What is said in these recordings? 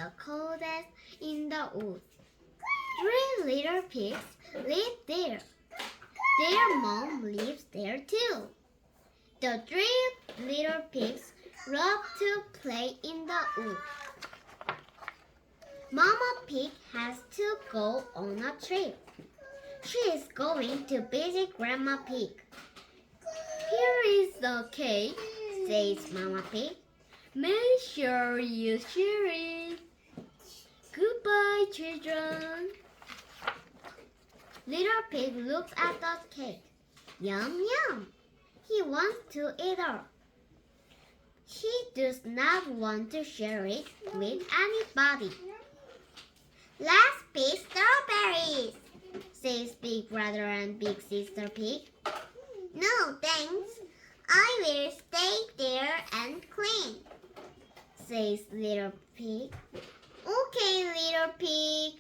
the coldest in the woods. 3 little pigs live there. Their mom lives there too. The 3 little pigs love to play in the woods. Mama Pig has to go on a trip. She is going to visit Grandma Pig. Here is the cake, says Mama Pig. Make sure you share it. Goodbye, children. Little Pig looks at the cake. Yum, yum. He wants to eat it. He does not want to share it with anybody. Let's pick strawberries, says Big Brother and Big Sister Pig. No, thanks. I will stay there and clean, says Little Pig. Okay, Little Pig.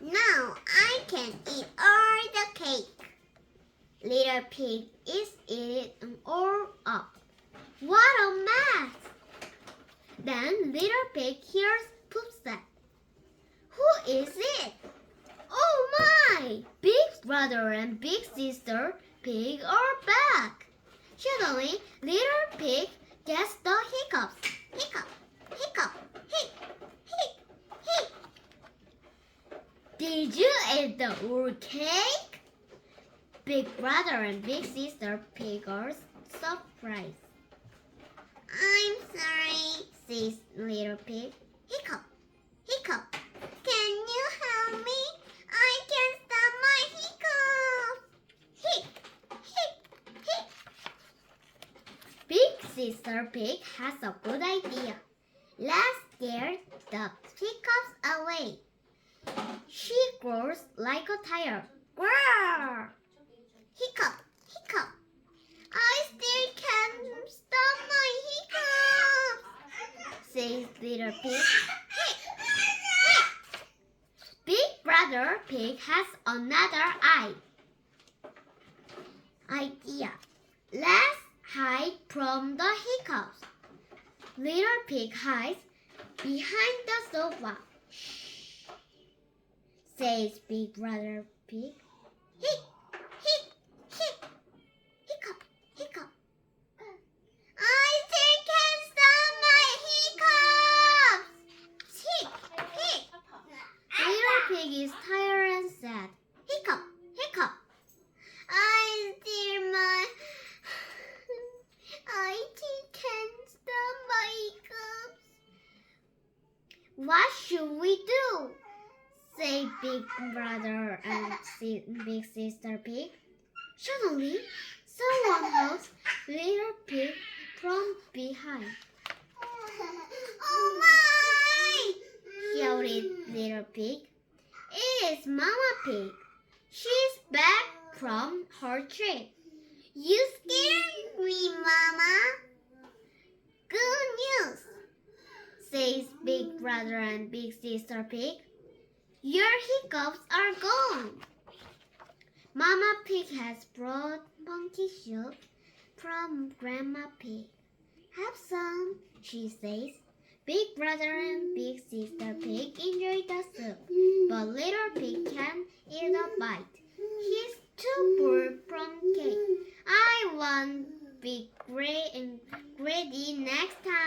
Now I can eat all the cake. Little Pig is eating all up. What a mess! Then Little Pig hears Poop say, "Who is it?" Oh my! Big Brother and Big Sister Pig are back. Suddenly, Little Pig gets the hiccups. Hiccup, hiccup, hic, hic, hic. Did you eat the whole cake? Big Brother and Big Sister Pig are surprised. I'm sorry, says Little Pig. Hiccup, hiccup. Can you help me? I can't stop my hiccups. Hic, hic, hic. Big Sister Pig has a good idea. Let's scare the hiccups away. She grows like a tiger. Grrr! Hiccup, hiccup. I still can't stop my hiccups, says Little Pig. Hic, hic. Big Brother Pig has another idea. Let's hide from the hiccups. Little Pig hides behind the sofa. Shh, says Big Brother Pig. Hic, hic, hic. Hiccup, hiccup. I still can't stop my hiccups. Hic, hic. Little Pig is tired and sad. Hiccup, hiccup. I still can't stop my hiccups. What should we do? Say Big Brother and Big Sister Pig. Suddenly, someone hugs Little Pig from behind. Oh my! Shouted Little Pig. It is Mama Pig. She's back from her trip. You scared me, Mama. Good news, says Big Brother and Big Sister Pig. Your hiccups are gone. Mama Pig has brought monkey soup from Grandma Pig. Have some, she says. Big Brother and Big Sister Pig enjoy the soup, but Little Pig can't eat a bite. He's too poor from cake. I won't be greedy next time.